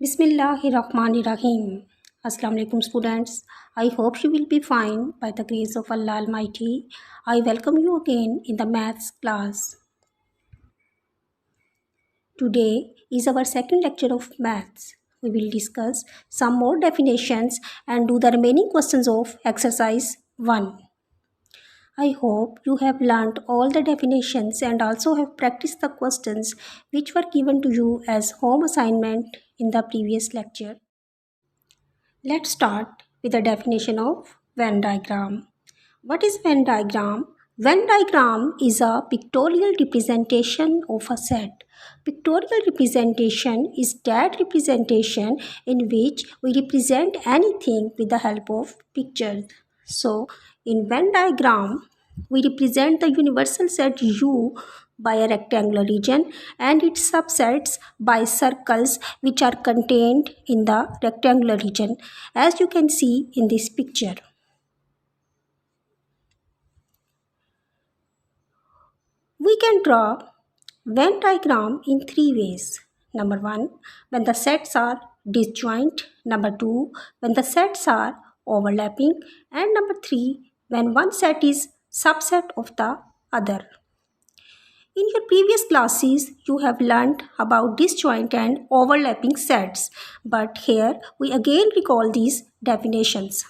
Bismillahirrahmanirrahim. Assalamu alaikum students. I hope you will be fine by the grace of Allah Almighty. I welcome you again in the maths class. Today is our second lecture of maths. We will discuss some more definitions and do the remaining questions of exercise 1. I hope you have learnt all the definitions and also have practiced the questions which were given to you as home assignment in the previous lecture. Let's start with the definition of Venn diagram. What is Venn diagram? Venn diagram is a pictorial representation of a set. Pictorial representation is that representation in which we represent anything with the help of pictures. So, in Venn diagram, we represent the universal set U by a rectangular region and its subsets by circles which are contained in the rectangular region, as you can see in this picture. We can draw Venn diagram in three ways. Number 1, when the sets are disjoint. Number 2, when the sets are overlapping. And number 3, when one set is subset of the other. In your previous classes, you have learned about disjoint and overlapping sets, but here we again recall these definitions.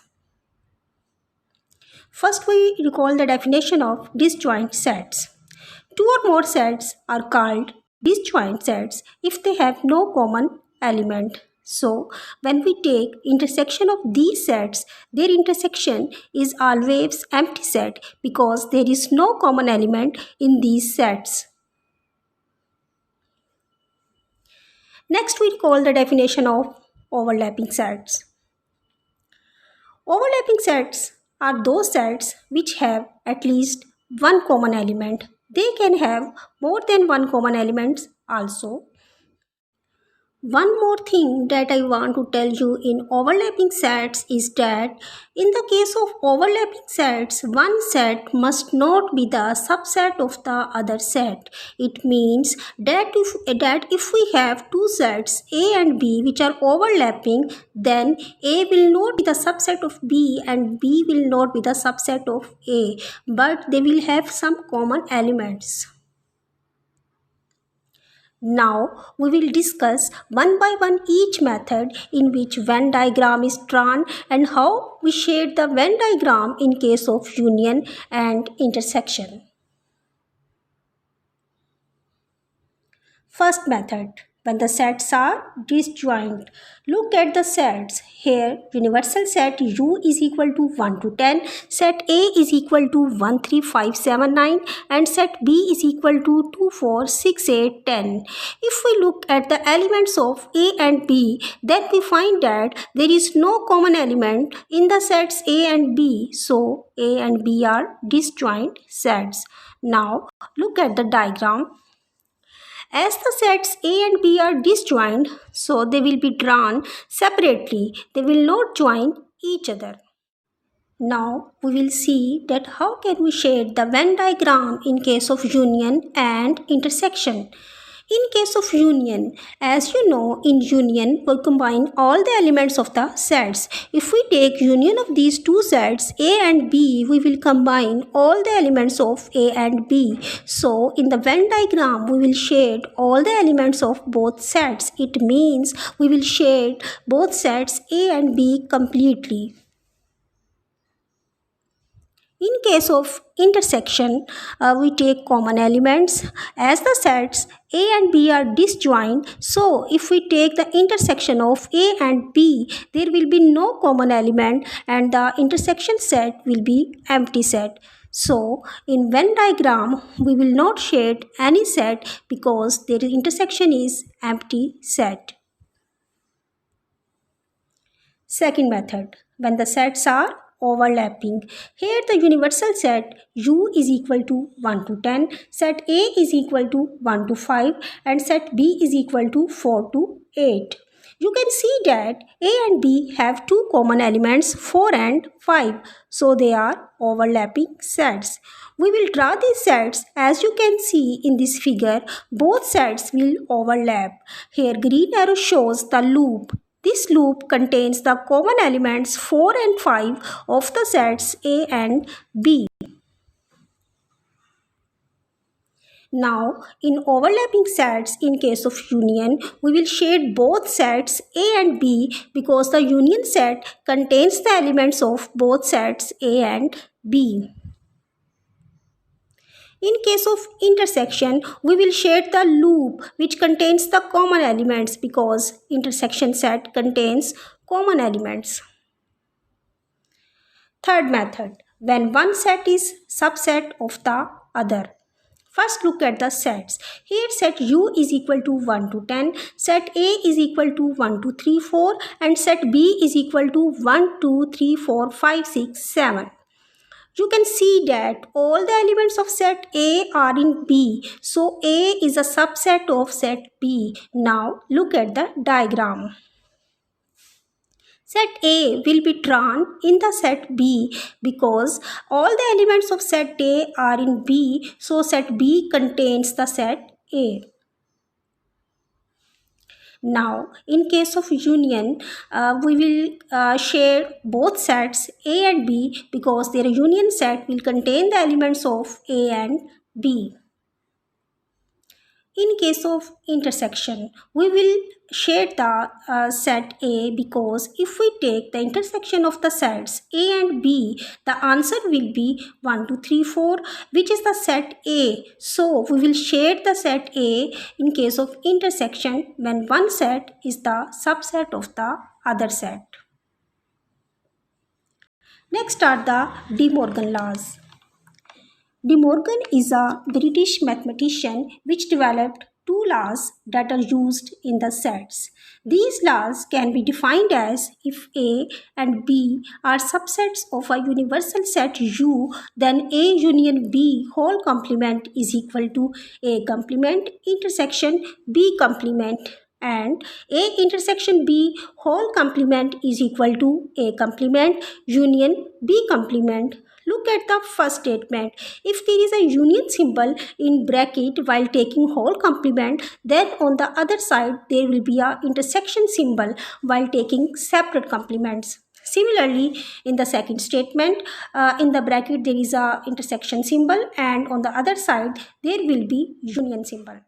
First, we recall the definition of disjoint sets. Two or more sets are called disjoint sets if they have no common element. So, when we take intersection of these sets, their intersection is always empty set because there is no common element in these sets. Next, we recall the definition of overlapping sets. Overlapping sets are those sets which have at least one common element. They can have more than one common element also. One more thing that I want to tell you in overlapping sets is that in the case of overlapping sets, one set must not be the subset of the other set. It means that if we have two sets A and B which are overlapping, then A will not be the subset of B and B will not be the subset of A, but they will have some common elements. Now we will discuss one by one each method in which Venn diagram is drawn and how we shade the Venn diagram in case of union and intersection. First method, when the sets are disjoint. Look at the sets. Here, universal set U is equal to 1 to 10, set A is equal to 1, 3, 5, 7, 9, and set B is equal to 2, 4, 6, 8, 10. If we look at the elements of A and B, then we find that there is no common element in the sets A and B, so A and B are disjoint sets. Now, look at the diagram. As the sets A and B are disjoint, so they will be drawn separately. They will not join each other. Now we will see that how can we shade the Venn diagram in case of union and intersection. In case of union, as you know, in union we combine all the elements of the sets. If we take union of these two sets A and B, we will combine all the elements of A and B. So in the Venn diagram, we will shade all the elements of both sets. It means we will shade both sets A and B completely. In case of intersection, we take common elements. As the sets A and B are disjoint, so if we take the intersection of A and B, there will be no common element and the intersection set will be empty set. So, in Venn diagram, we will not shade any set because their intersection is empty set. Second method, when the sets are overlapping. Here the universal set U is equal to 1 to 10, set A is equal to 1 to 5 and set B is equal to 4 to 8. You can see that A and B have two common elements 4 and 5, so they are overlapping sets. We will draw these sets. As you can see in this figure, both sets will overlap. Here green arrow shows the loop. This loop contains the common elements 4 and 5 of the sets A and B. Now, in overlapping sets, in case of union, we will shade both sets A and B because the union set contains the elements of both sets A and B. In case of intersection, we will shade the loop which contains the common elements because intersection set contains common elements. Third method, when one set is subset of the other. First look at the sets. Here set U is equal to 1 to 10, set A is equal to 1 to 3, 4 and set B is equal to 1, 2, 3, 4, 5, 6, 7. You can see that all the elements of set A are in B. So A is a subset of set B. Now look at the diagram. Set A will be drawn in the set B because all the elements of set A are in B, so set B contains the set A. Now, in case of union, we will share both sets A and B because their union set will contain the elements of A and B. In case of intersection, we will shade the set A because if we take the intersection of the sets A and B, the answer will be 1, 2, 3, 4, which is the set A. So, we will shade the set A in case of intersection when one set is the subset of the other set. Next are the De Morgan laws. De Morgan is a British mathematician which developed two laws that are used in the sets. These laws can be defined as if A and B are subsets of a universal set U, then A union B whole complement is equal to A complement intersection B complement, and A intersection B whole complement is equal to A complement union B complement. Look at the first statement. If there is a union symbol in bracket while taking whole complement, then on the other side there will be a intersection symbol while taking separate complements. Similarly, in the second statement, in the bracket there is a intersection symbol and on the other side there will be union symbol.